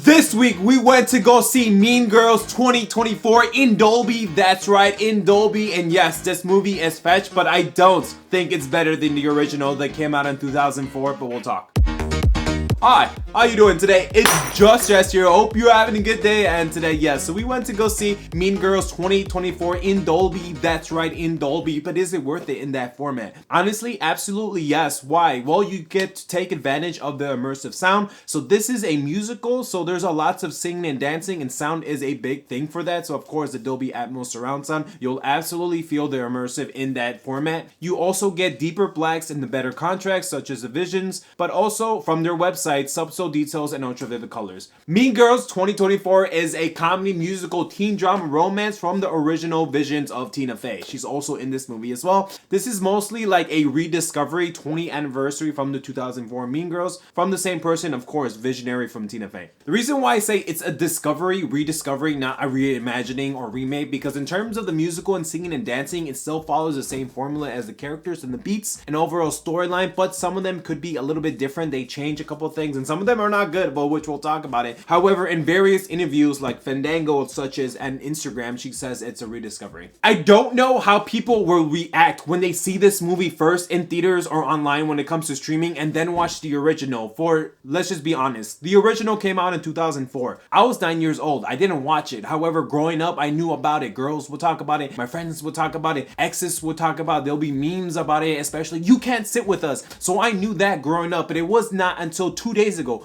This week we went to go see Mean Girls 2024 in Dolby. That's right, in Dolby. And yes, this movie is fetch, but I don't think it's better than the original that came out in 2004, but we'll talk. Hi, how you doing today? It's just Jess here. Hope you're having a good day. And today, yes, so we went to go see Mean Girls 2024 in Dolby. That's right, in Dolby. But is it worth it in that format? Honestly, absolutely yes. Why? Well, you get to take advantage of the immersive sound. So this is a musical, so there's a lots of singing and dancing, and sound is a big thing for that. So of course, the Dolby Atmos surround sound, you'll absolutely feel the immersive in that format. You also get deeper blacks and the better contracts, such as the visions, but also from their website, subtle details and ultra vivid colors. Mean Girls 2024 is a comedy musical teen drama romance from the original visions of Tina Fey. She's also in this movie as well. This is mostly like a rediscovery 20th anniversary from the 2004 Mean Girls, from the same person, of course, visionary from Tina Fey. The reason why I say it's a discovery, rediscovery, not a reimagining or remake, because in terms of the musical and singing and dancing, it still follows the same formula as the characters and the beats and overall storyline, but some of them could be a little bit different. They change a couple of things, and some of them are not good, but which we'll talk about it. However, in various interviews like Fandango, such as and Instagram, she says it's a rediscovery. I don't know how people will react when they see this movie first in theaters or online when it comes to streaming, and then watch the original. For, let's just be honest, the original came out in 2004. I was 9 years old. I didn't watch it. However, growing up, I knew about it. Girls would talk about it. My friends would talk about it. Exes would talk about it. There'll be memes about it, especially "You Can't Sit With Us." So I knew that growing up, but it was not until 2 days ago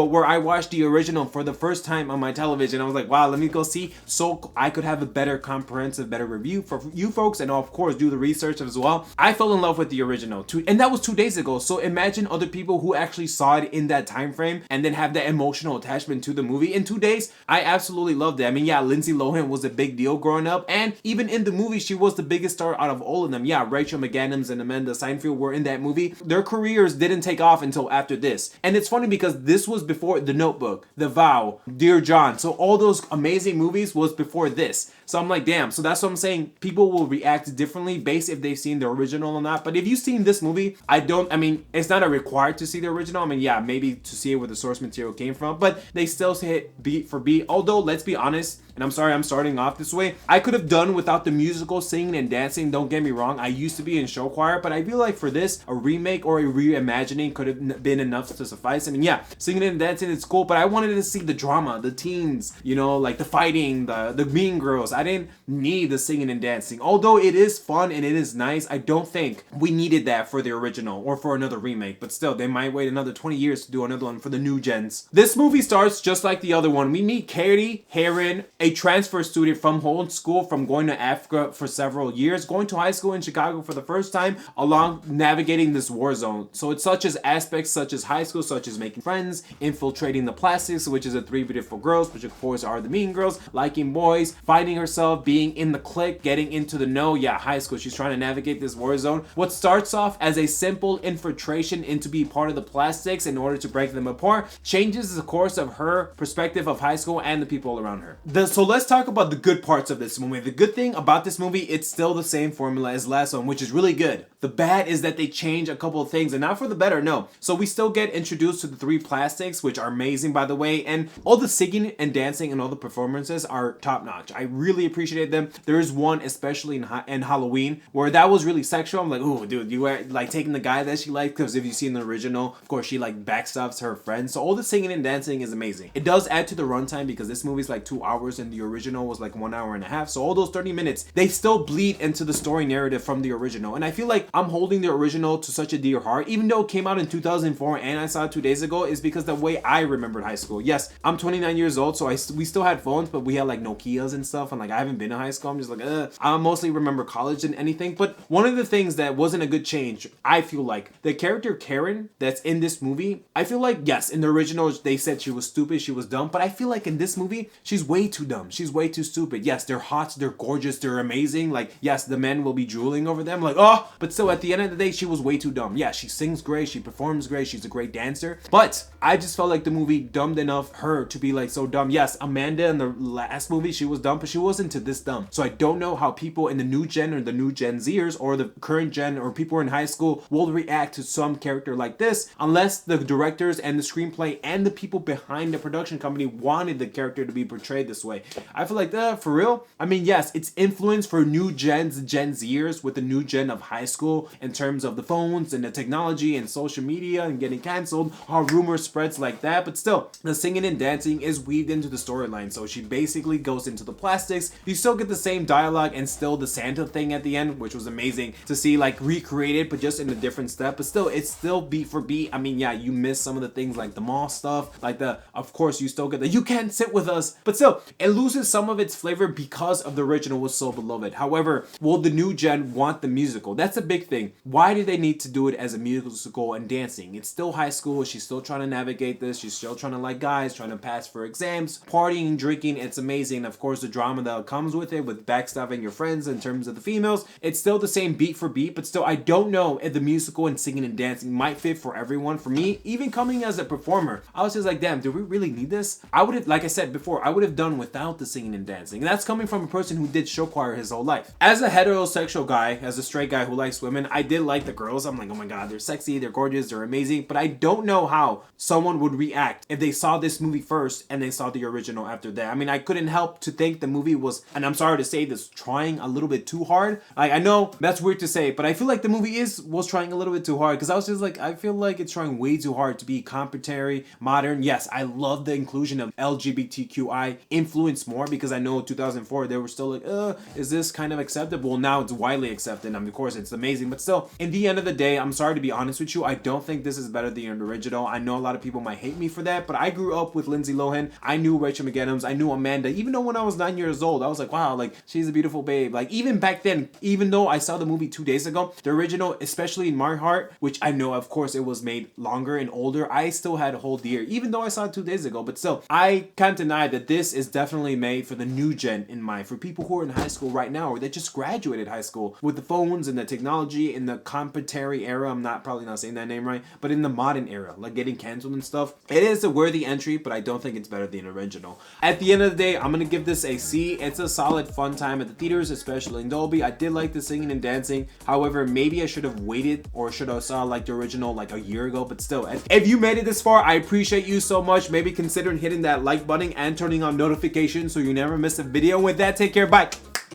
where I watched the original for the first time on my television. I was like, wow, let me go see, so I could have a better comprehensive, better review for you folks, and of course do the research as well. I fell in love with the original too, and that was 2 days ago. So imagine other people who actually saw it in that time frame and then have that emotional attachment to the movie in 2 days. I absolutely loved it. I mean, yeah, Lindsay Lohan was a big deal growing up, and even in the movie, she was the biggest star out of all of them. Yeah, Rachel McAdams and Amanda Seinfeld were in that movie. Their careers didn't take off until after this, and it's funny because this was before The Notebook, The Vow, Dear John. So all those amazing movies was before this. So I'm like, damn. So that's what I'm saying. People will react differently based if they've seen the original or not. But if you've seen this movie, I mean, it's not a required to see the original. I mean, yeah, maybe to see it where the source material came from, but they still hit beat for beat. Although, let's be honest, and I'm sorry I'm starting off this way, I could have done without the musical singing and dancing. Don't get me wrong. I used to be in show choir, but I feel like for this, a remake or a reimagining could have been enough to suffice. I mean, yeah, singing and dancing is cool, but I wanted to see the drama, the teens, you know, like the fighting, the Mean Girls. I didn't need the singing and dancing. Although it is fun and it is nice, I don't think we needed that for the original or for another remake. But still, they might wait another 20 years to do another one for the new gens. This movie starts just like the other one. We meet Katie Heron, a transfer student from home school from going to Africa for several years, going to high school in Chicago for the first time, along navigating this war zone. So it's such as aspects such as high school, such as making friends, infiltrating the plastics, which is the three beautiful girls, which of course are the Mean Girls, liking boys, finding herself, being in the clique, getting into the know. Yeah, high school, she's trying to navigate this war zone. What starts off as a simple infiltration into be part of the plastics in order to break them apart changes the course of her perspective of high school and the people around her. So let's talk about the good parts of this movie. The good thing about this movie, it's still the same formula as last one, which is really good. The bad is that they change a couple of things, and not for the better, no. So we still get introduced to the three plastics, which are amazing, by the way, and all the singing and dancing and all the performances are top notch. I really appreciated them. There is one, especially in Halloween, where that was really sexual. I'm like, oh, dude, you were like taking the guy that she liked, because if you see in the original, of course, she like backstops her friends. So all the singing and dancing is amazing. It does add to the runtime because this movie's like 2 hours and the original was like 1 hour and a half. So all those 30 minutes, they still bleed into the story narrative from the original. And I feel like I'm holding the original to such a dear heart, even though it came out in 2004 and I saw it 2 days ago, is because the way I remembered high school. Yes, I'm 29 years old, so we still had phones, but we had like Nokias and stuff, and like I haven't been in high school. I'm just like, I mostly remember college than anything. But one of the things that wasn't a good change, I feel like, the character Karen that's in this movie, I feel like, yes, in the original they said she was stupid, she was dumb, but I feel like in this movie she's way too dumb. She's way too stupid. Yes, they're hot, they're gorgeous, they're amazing. Like, yes, the men will be drooling over them. Like, oh, but still, at the end of the day, she was way too dumb. Yeah, she sings great, she performs great, she's a great dancer. But I just felt like the movie dumbed enough her to be like so dumb. Yes, Amanda in the last movie, she was dumb, but she wasn't to this dumb. So I don't know how people in the new gen or the new Gen Zers or the current gen or people in high school will react to some character like this unless the directors and the screenplay and the people behind the production company wanted the character to be portrayed this way. I feel like, for real? I mean, yes, it's influence for new gens, Gen Zers with the new gen of high school in terms of the phones and the technology and social media and getting canceled, how rumors spreads like that, but still, the singing and dancing is weaved into the storyline. So she basically goes into the plastics. You still get the same dialogue and still the Santa thing at the end, which was amazing to see, like, recreated, but just in a different step. But still, it's still beat for beat. I mean, yeah, you miss some of the things like the mall stuff, like of course, you still get the you can't sit with us, but still, it loses some of its flavor because of the original was so beloved. However, will the new gen want the musical? That's a big thing. Why do they need to do it as a musical and dancing? It's still high school. She's still trying to navigate this. She's still trying to like guys, trying to pass for exams, partying, drinking. It's amazing. Of course, the drama that comes with it, with backstabbing your friends in terms of the females. It's still the same beat for beat, but still, I don't know if the musical and singing and dancing might fit for everyone. For me, even coming as a performer, I was just like, damn, do we really need this? I would have, like I said before, I would have done without the singing and dancing. And that's coming from a person who did show choir his whole life. As a heterosexual guy, as a straight guy who likes women, I did like the girls. I'm like, oh my god, they're sexy, they're gorgeous, they're amazing. But I don't know how someone would react if they saw this movie first and they saw the original after that. I mean, I couldn't help to think the movie was, and I'm sorry to say this, trying a little bit too hard. Like, I know that's weird to say, but I feel like the movie was trying a little bit too hard, because I was just like, I feel like it's trying way too hard to be contemporary, modern. Yes, I love the inclusion of LGBTQI influence more, because I know 2004 they were still like, is this kind of acceptable? Now it's widely accepted, and of course it's amazing, but still, in the end of the day, I'm sorry to be honest with you, I don't think this is better than the original. I know a lot of people might hate me for that, but I grew up with Lindsay Lohan. I knew Rachel McAdams. I knew Amanda. Even though when I was 9 years old, I was like, wow, like, she's a beautiful babe. Like, even back then, even though I saw the movie 2 days ago, the original, especially in my heart, which I know, of course, it was made longer and older, I still had a whole deer, even though I saw it 2 days ago. But still, I can't deny that this is definitely made for the new gen in mind, for people who are in high school right now, or that just graduated high school with the phones and the technology in the contemporary era. I'm probably not saying that name right, but in the modern era, like getting canceled and stuff. It is a worthy entry, but I don't think it's better than the original. At the end of the day, I'm gonna give this a C. It's a solid fun time at the theaters, especially in Dolby. I did like the singing and dancing. However, maybe I should have waited, or should have saw like the original like a year ago. But still, if you made it this far, I appreciate you so much. Maybe consider hitting that like button and turning on notifications so you never miss a video. With that, take care, bye.